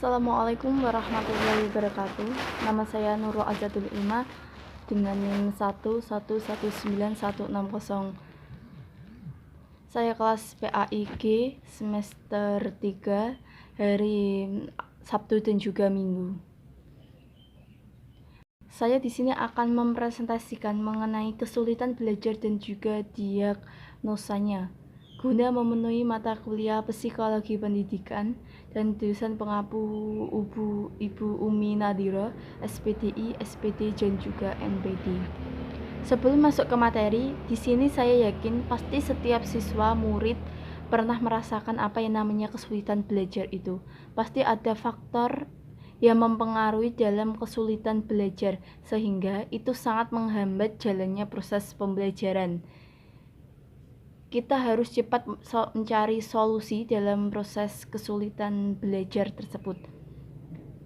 Assalamualaikum warahmatullahi wabarakatuh. Nama saya Nurul Azatul Ilma dengan NIM 1119160. Saya kelas PAIG semester 3 hari Sabtu dan juga Minggu. Saya di sini akan mempresentasikan mengenai kesulitan belajar dan juga diagnosanya guna memenuhi mata kuliah Psikologi Pendidikan dan dosen pengapu Ibu Umi Nadira, SPDI, SPD, dan juga NPD. Sebelum masuk ke materi, di sini saya yakin pasti setiap siswa murid pernah merasakan apa yang namanya kesulitan belajar itu. Pasti ada faktor yang mempengaruhi dalam kesulitan belajar, sehingga itu sangat menghambat jalannya proses pembelajaran. Kita harus cepat mencari solusi dalam proses kesulitan belajar tersebut.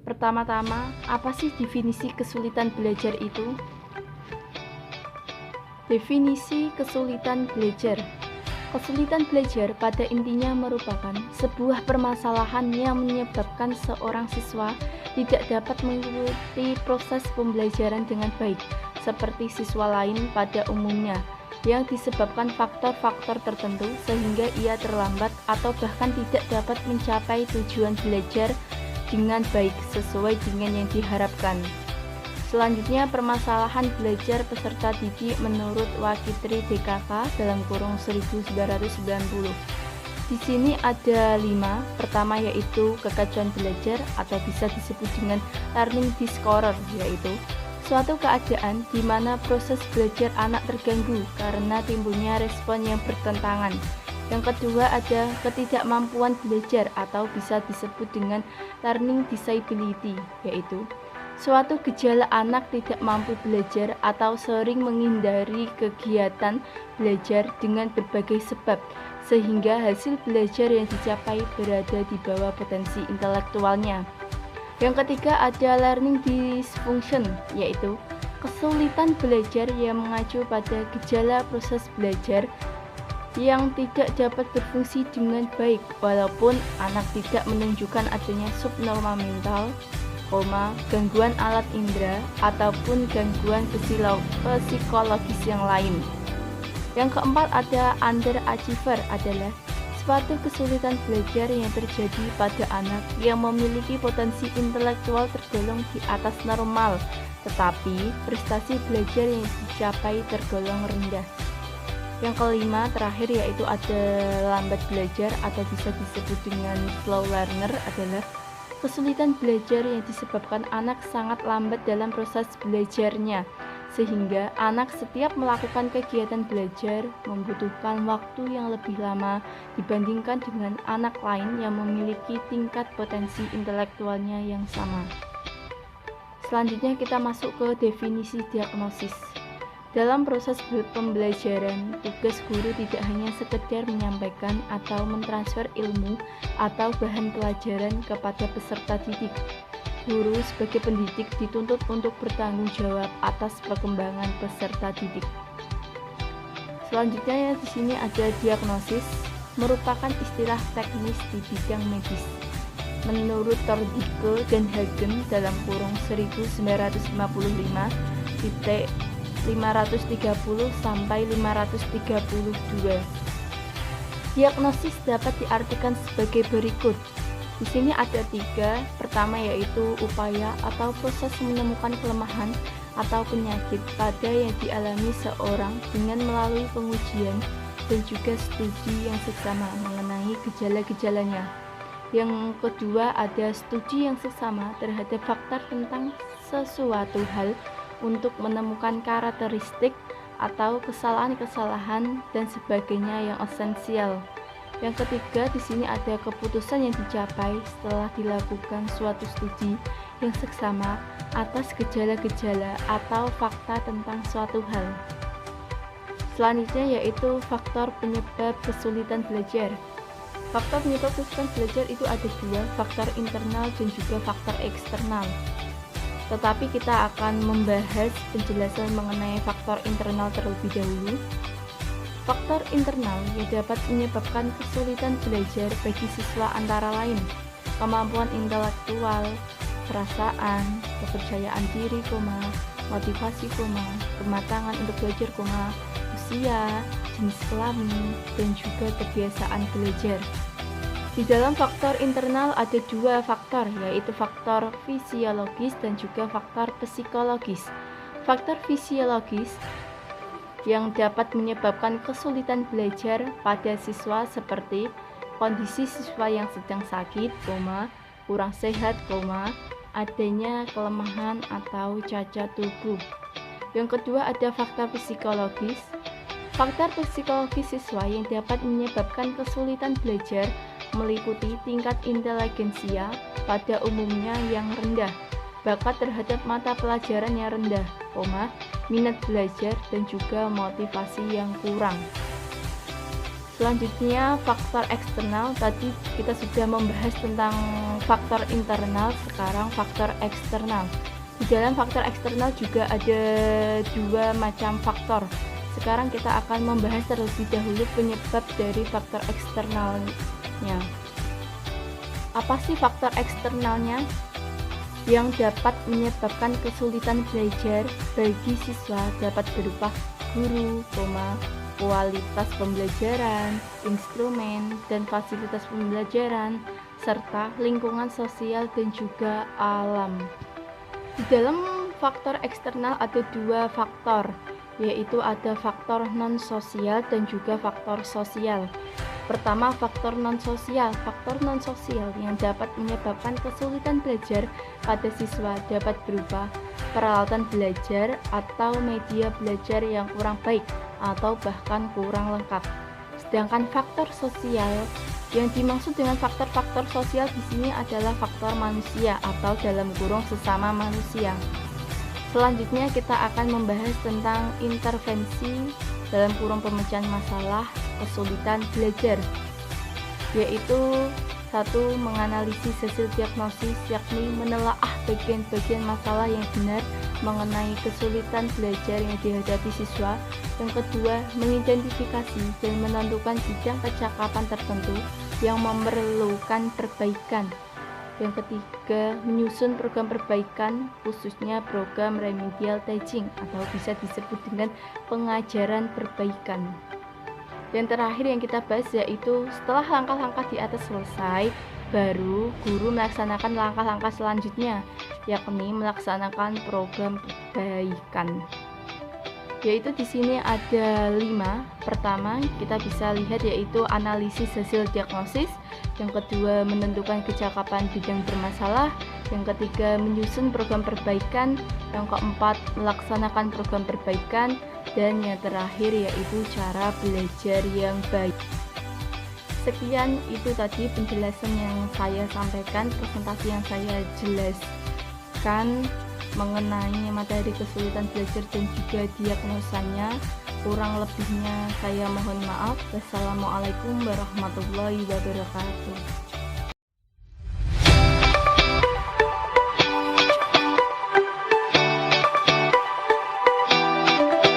Pertama-tama, apa sih definisi kesulitan belajar itu? Definisi kesulitan belajar. Kesulitan belajar pada intinya merupakan sebuah permasalahan yang menyebabkan seorang siswa tidak dapat mengikuti proses pembelajaran dengan baik, seperti siswa lain pada umumnya, yang disebabkan faktor-faktor tertentu sehingga ia terlambat atau bahkan tidak dapat mencapai tujuan belajar dengan baik sesuai dengan yang diharapkan. Selanjutnya, permasalahan belajar peserta didik menurut Wakitri DKK dalam kurung 1990. Di sini ada 5. Pertama yaitu kekacauan belajar atau bisa disebut dengan learning disorder, yaitu suatu keadaan di mana proses belajar anak terganggu karena timbulnya respon yang bertentangan. Yang kedua ada ketidakmampuan belajar atau bisa disebut dengan learning disability, yaitu suatu gejala anak tidak mampu belajar atau sering menghindari kegiatan belajar dengan berbagai sebab, sehingga hasil belajar yang dicapai berada di bawah potensi intelektualnya. Yang ketiga ada learning dysfunction, yaitu kesulitan belajar yang mengacu pada gejala proses belajar yang tidak dapat berfungsi dengan baik walaupun anak tidak menunjukkan adanya subnormal mental, gangguan alat indera, ataupun gangguan psikologis yang lain. Yang keempat ada underachiever, adalah suatu kesulitan belajar yang terjadi pada anak yang memiliki potensi intelektual tergolong di atas normal, tetapi prestasi belajar yang dicapai tergolong rendah. Yang kelima terakhir yaitu ada lambat belajar atau bisa disebut dengan slow learner, adalah kesulitan belajar yang disebabkan anak sangat lambat dalam proses belajarnya, sehingga anak setiap melakukan kegiatan belajar membutuhkan waktu yang lebih lama dibandingkan dengan anak lain yang memiliki tingkat potensi intelektualnya yang sama. Selanjutnya kita masuk ke definisi diagnosis. Dalam proses pembelajaran, tugas guru tidak hanya sekedar menyampaikan atau mentransfer ilmu atau bahan pelajaran kepada peserta didik. Guru sebagai pendidik dituntut untuk bertanggung jawab atas perkembangan peserta didik. Selanjutnya di sini ada diagnosis, merupakan istilah teknis di bidang medis. Menurut Tordicke dan Hagen dalam kurung 1955-530 sampai 532. Diagnosis dapat diartikan sebagai berikut. Di sini ada 3. Pertama yaitu upaya atau proses menemukan kelemahan atau penyakit pada yang dialami seorang dengan melalui pengujian dan juga studi yang seksama mengenai gejala-gejalanya. Yang kedua ada studi yang seksama terhadap faktor tentang sesuatu hal untuk menemukan karakteristik atau kesalahan-kesalahan dan sebagainya yang esensial. Yang ketiga, di sini ada keputusan yang dicapai setelah dilakukan suatu studi yang seksama atas gejala-gejala atau fakta tentang suatu hal. Selanjutnya yaitu faktor penyebab kesulitan belajar. Faktor penyebab kesulitan belajar itu ada 2, faktor internal dan juga faktor eksternal. Tetapi kita akan membahas penjelasan mengenai faktor internal terlebih dahulu. Faktor internal yang dapat menyebabkan kesulitan belajar bagi siswa antara lain kemampuan intelektual, perasaan, kepercayaan diri, motivasi, kematangan untuk belajar, usia, jenis kelamin, dan juga kebiasaan belajar. Di dalam faktor internal ada dua faktor, yaitu faktor fisiologis dan juga faktor psikologis. Faktor fisiologis yang dapat menyebabkan kesulitan belajar pada siswa seperti kondisi siswa yang sedang sakit, kurang sehat, adanya kelemahan atau cacat tubuh. Yang kedua ada faktor psikologis. Faktor psikologis siswa yang dapat menyebabkan kesulitan belajar meliputi tingkat inteligensia pada umumnya yang rendah, bakat terhadap mata pelajaran yang rendah, minat belajar dan juga motivasi yang kurang. Selanjutnya faktor eksternal. Tadi kita sudah membahas tentang faktor internal, sekarang faktor eksternal. Di dalam faktor eksternal juga ada dua macam faktor. Sekarang kita akan membahas terlebih dahulu penyebab dari faktor eksternalnya. Apa sih faktor eksternalnya yang dapat menyebabkan kesulitan belajar bagi siswa? Dapat berupa guru, kualitas pembelajaran, instrumen dan fasilitas pembelajaran, serta lingkungan sosial dan juga alam. Di dalam faktor eksternal ada dua faktor, yaitu ada faktor non-sosial dan juga faktor sosial. Pertama, faktor non-sosial. Faktor non-sosial yang dapat menyebabkan kesulitan belajar pada siswa dapat berupa peralatan belajar atau media belajar yang kurang baik atau bahkan kurang lengkap. Sedangkan faktor sosial yang dimaksud dengan faktor-faktor sosial di sini adalah faktor manusia atau dalam kurung sesama manusia. Selanjutnya kita akan membahas tentang intervensi dalam kurung pemecahan masalah kesulitan belajar, yaitu satu, menganalisis hasil diagnosis, yakni menelaah bagian-bagian masalah yang benar mengenai kesulitan belajar yang dihadapi siswa. Yang kedua, mengidentifikasi dan menentukan bidang kecakapan tertentu yang memerlukan perbaikan. Yang ketiga, menyusun program perbaikan, khususnya program remedial teaching atau bisa disebut dengan pengajaran perbaikan. Yang terakhir yang kita bahas yaitu setelah langkah-langkah di atas selesai, baru guru melaksanakan langkah-langkah selanjutnya, yakni melaksanakan program perbaikan. Yaitu di sini ada 5. Pertama, kita bisa lihat yaitu analisis hasil diagnosis. Yang kedua, menentukan kecakapan bidang bermasalah. Yang ketiga, menyusun program perbaikan. Yang keempat, melaksanakan program perbaikan. Dan yang terakhir yaitu cara belajar yang baik. Sekian itu tadi penjelasan yang saya sampaikan, presentasi yang saya jelaskan mengenai materi kesulitan belajar dan juga diagnosanya. Kurang lebihnya saya mohon maaf. Wassalamualaikum warahmatullahi wabarakatuh.